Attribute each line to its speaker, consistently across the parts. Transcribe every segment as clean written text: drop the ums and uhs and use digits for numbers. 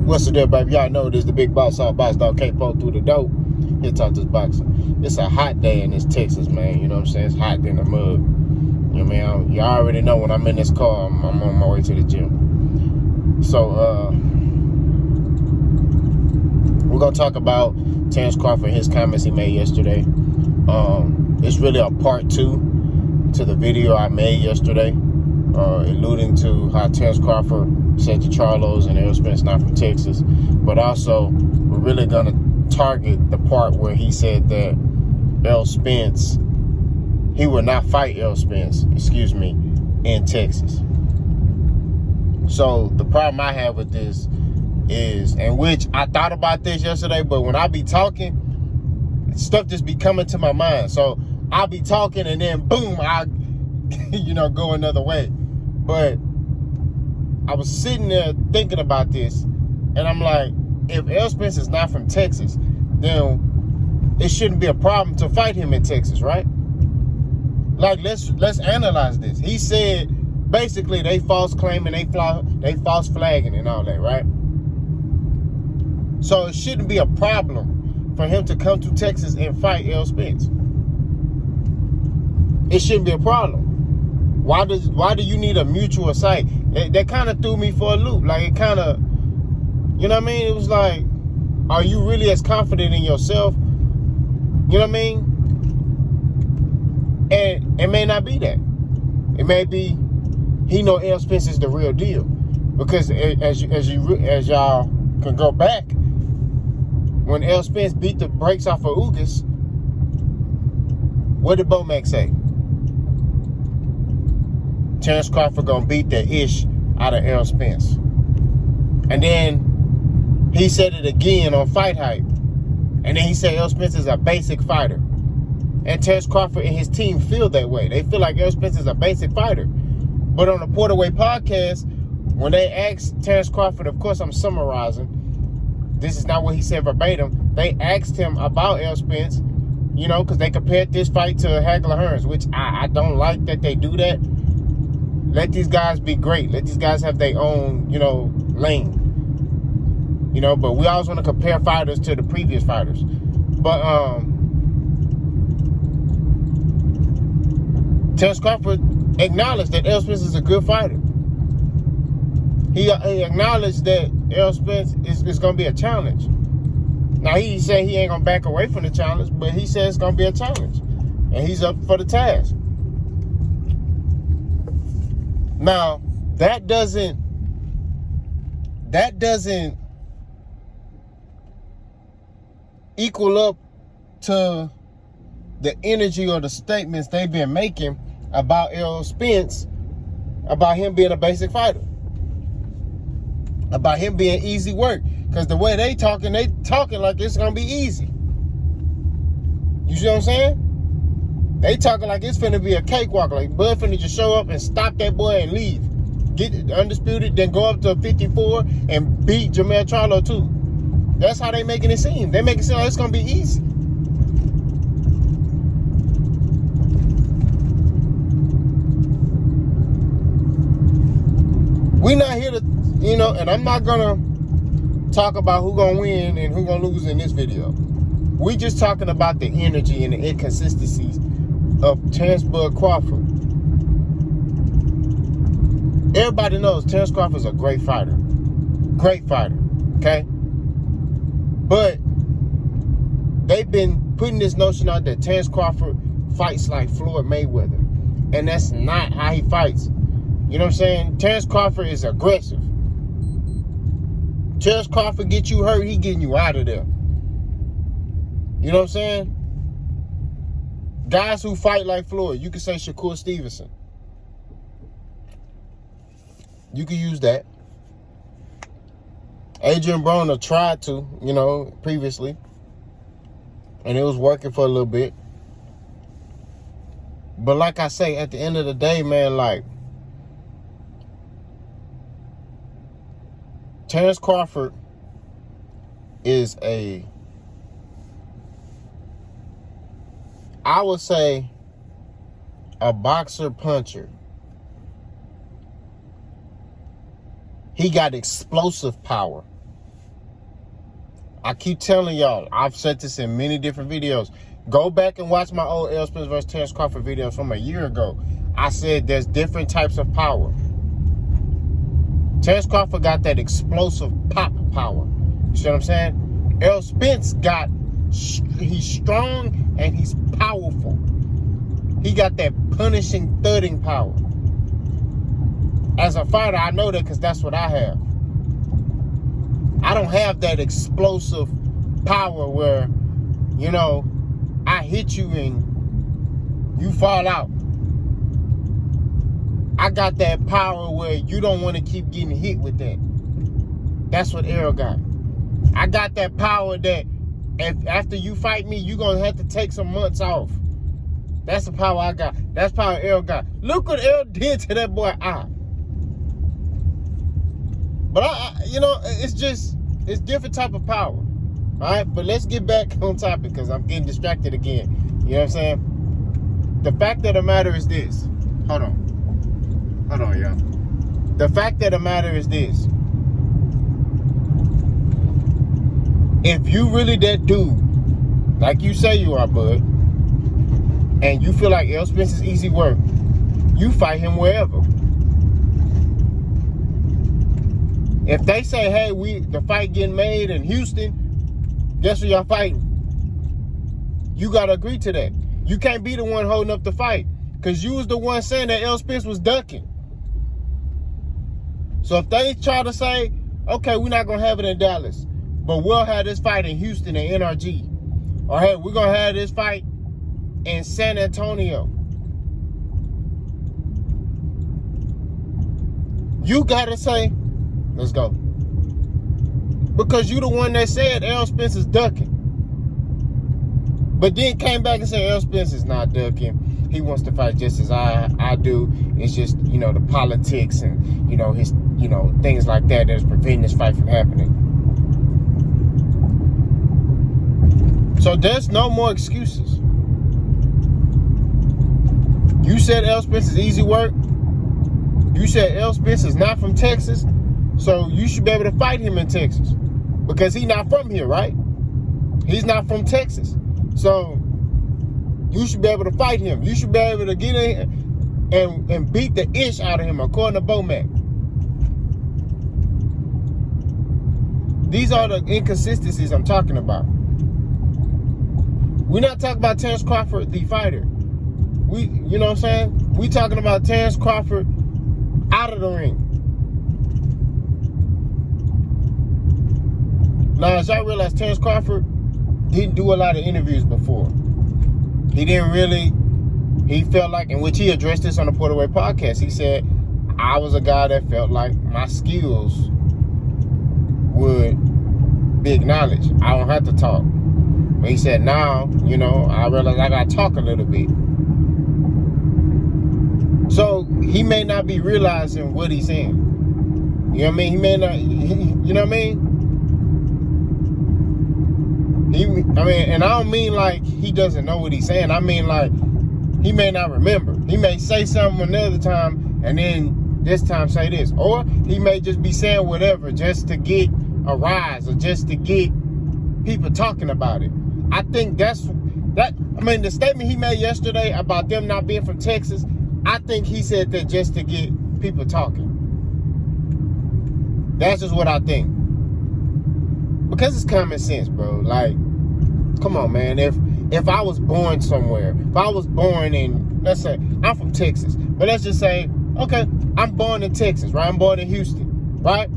Speaker 1: What's the deal, baby? Y'all know this the big boss, all boss dog K-Po through the dope. Here talk this boxing. It's a hot day in this Texas, man. You know what I'm saying? It's hot in the mud. You know what I mean? Y'all already know when I'm in this car, I'm on my way to the gym. So, we're going to talk about Terence Crawford and his comments he made yesterday. It's really a part 2 to the video I made yesterday, alluding to how Terence Crawford said to Charlos and Errol Spence not from Texas. But also, we're really going to target the part where he said that Errol Spence, he would not fight Errol Spence, in Texas. So the problem I have with this is, and which I thought about this yesterday, but when I be talking, stuff just be coming to my mind. So I'll be talking and then boom, I go another way. But I was sitting there thinking about this, and I'm like, if Errol Spence is not from Texas, then it shouldn't be a problem to fight him in Texas, right? Like, let's analyze this. He said basically they false claiming, they false flagging and all that, right? So it shouldn't be a problem for him to come to Texas and fight Errol Spence. It shouldn't be a problem. Why do you need a mutual site? That kind of threw me for a loop. Like, it kind of, you know what I mean? It was like, are you really as confident in yourself? You know what I mean? And it may not be that. It may be he know Errol Spence is the real deal. Because as y'all can go back, when Errol Spence beat the brakes off of Ugas, what did Bomac say? Terence Crawford gonna beat the ish out of Errol Spence. And then he said it again on Fight Hype. And then he said Errol Spence is a basic fighter. And Terence Crawford and his team feel that way. They feel like Errol Spence is a basic fighter. But on the Porterway podcast, when they asked Terence Crawford, of course I'm summarizing, this is not what he said verbatim, they asked him about Errol Spence, because they compared this fight to Hagler Hearns, which I don't like that they do that. Let these guys be great. Let these guys have their own, lane. But we always want to compare fighters to the previous fighters. But Terence Crawford acknowledged that Errol Spence is a good fighter. He acknowledged that Errol Spence is going to be a challenge. Now, he said he ain't going to back away from the challenge, but he said it's going to be a challenge. And he's up for the task. Now, that doesn't equal up to the energy or the statements they've been making about Errol Spence, about him being a basic fighter, about him being easy work. Because the way they talking like it's going to be easy. You see what I'm saying? They talking like it's finna be a cakewalk. Like Bud finna just show up and stop that boy and leave. Get undisputed, then go up to 54 and beat Jermell Charlo too. That's how they making it seem. They make it seem like it's gonna be easy. We not here to, and I'm not gonna talk about who gonna win and who gonna lose in this video. We just talking about the energy and the inconsistencies of Terence BUD CRAWFORD. Everybody knows Terence Crawford is a great fighter. Great fighter, okay? But they've been putting this notion out that Terence Crawford fights like Floyd Mayweather. And that's not how he fights. You know what I'm saying? Terence Crawford is aggressive. Terence Crawford get you hurt, he getting you out of there. You know what I'm saying? Guys who fight like Floyd, you can say Shakur Stevenson. You can use that. Adrian Broner tried to, previously. And it was working for a little bit. But like I say, at the end of the day, man, like, Terence Crawford is I would say, a boxer puncher. He got explosive power. I keep telling y'all, I've said this in many different videos. Go back and watch my old Errol Spence versus Terence Crawford videos from a year ago. I said there's different types of power. Terence Crawford got that explosive pop power. You see what I'm saying? Errol Spence he's strong and he's powerful. He got that punishing, thudding power. As a fighter, I know that because that's what I have. I don't have that explosive power where, you know, I hit you and you fall out. I got that power where you don't want to keep getting hit with that. That's what Errol got. I got that power that if after you fight me, you're going to have to take some months off. That's the power I got. That's the power Errol got. Look what Errol did to that boy eye. But you know, it's different type of power. All right, but let's get back on topic because I'm getting distracted again. You know what I'm saying? The fact of the matter is this. Hold on, y'all. The fact of the matter is this. If you really that dude, like you say you are, bud, and you feel like Errol Spence is easy work, you fight him wherever. If they say, hey, the fight getting made in Houston, guess who y'all fighting? You got to agree to that. You can't be the one holding up the fight because you was the one saying that Errol Spence was ducking. So if they try to say, okay, we're not going to have it in Dallas, but we'll have this fight in Houston and NRG. Or hey, we're going to have this fight in San Antonio. You got to say, let's go. Because you the one that said Errol Spence is ducking. But then came back and said Errol Spence is not ducking. He wants to fight just as I do. It's just, you know, the politics and, you know, his, you know, things like that that's preventing this fight from happening. So there's no more excuses. You said Errol Spence is easy work. You said Errol Spence is not from Texas. So you should be able to fight him in Texas. Because he's not from here, right? He's not from Texas. So you should be able to fight him. You should be able to get in and beat the ish out of him, according to Bomac. These are the inconsistencies I'm talking about. We're not talking about Terence Crawford, the fighter. You know what I'm saying? We talking about Terence Crawford out of the ring. Now, as y'all realize, Terence Crawford didn't do a lot of interviews before. He felt like, in which he addressed this on the Porterway podcast, he said, I was a guy that felt like my skills would be acknowledged. I don't have to talk. But he said, now, you know, I realize I got to talk a little bit. So he may not be realizing what he's saying. You know what I mean? He may not, you know what I mean? And I don't mean like he doesn't know what he's saying. I mean like he may not remember. He may say something another time and then this time say this. Or he may just be saying whatever just to get a rise or just to get people talking about it. I think the statement he made yesterday about them not being from Texas, I think he said that just to get people talking. That's just what I think. Because it's common sense, bro. Like, come on, man. If I was born somewhere, if I was born in, let's say, I'm from Texas, but let's just say, okay, I'm born in Texas, right? I'm born in Houston, right?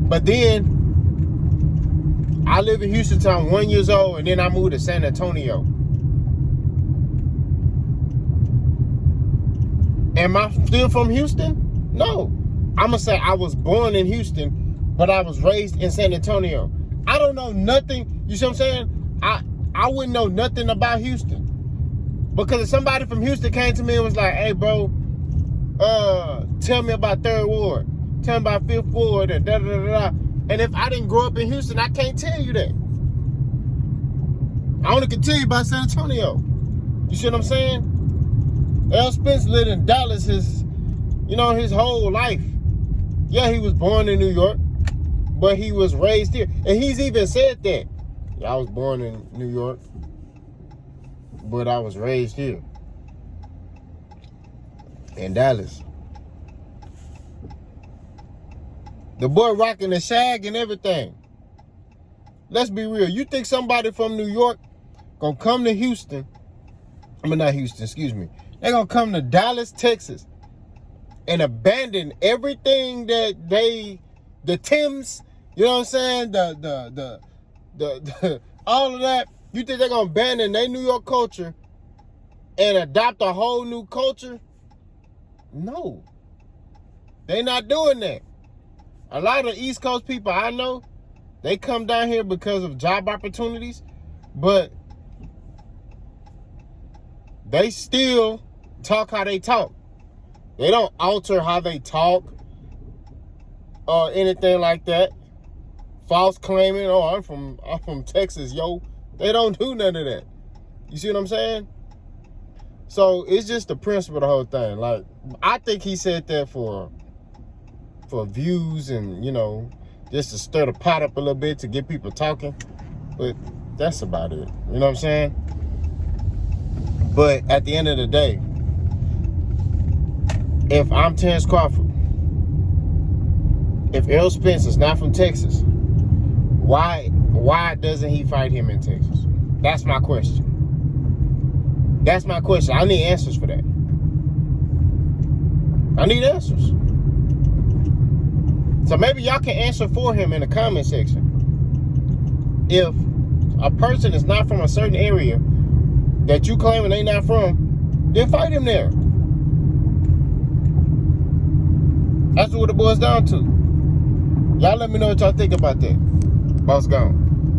Speaker 1: But then I live in Houston till I'm 1 year old, and then I moved to San Antonio. Am I still from Houston? No. I'm going to say I was born in Houston, but I was raised in San Antonio. I don't know nothing. You see what I'm saying? I wouldn't know nothing about Houston. Because if somebody from Houston came to me and was like, hey, bro, tell me about 3rd Ward. Tell me about 5th Ward and da-da-da-da. And if I didn't grow up in Houston, I can't tell you that. I only can tell you about San Antonio. You see what I'm saying? Errol Spence lived in Dallas his whole life. Yeah, he was born in New York. but he was raised here. And he's even said that. I was born in New York, but I was raised here in Dallas. The boy rocking the shag and everything. Let's be real. You think somebody from New York gonna come to Houston? I mean, not Houston, excuse me. They're gonna come to Dallas, Texas, and abandon everything that the Timbs, you know what I'm saying? The all of that. You think they're gonna abandon their New York culture and adopt a whole new culture? No. They're not doing that. A lot of East Coast people I know, they come down here because of job opportunities, but they still talk how they talk. They don't alter how they talk or anything like that. False claiming, oh, I'm from Texas, yo. They don't do none of that. You see what I'm saying? So it's just the principle of the whole thing. Like, I think he said that for views and, you know, just to stir the pot up a little bit to get people talking. But that's about it. You know what I'm saying? But at the end of the day, if I'm Terence Crawford, if Errol Spence is not from Texas, why doesn't he fight him in Texas? That's my question. That's my question. I need answers for that. I need answers. So maybe y'all can answer for him in the comment section. If a person is not from a certain area that you claiming they not from, then fight him there. That's what it boils down to. Y'all let me know what y'all think about that. Boss gone.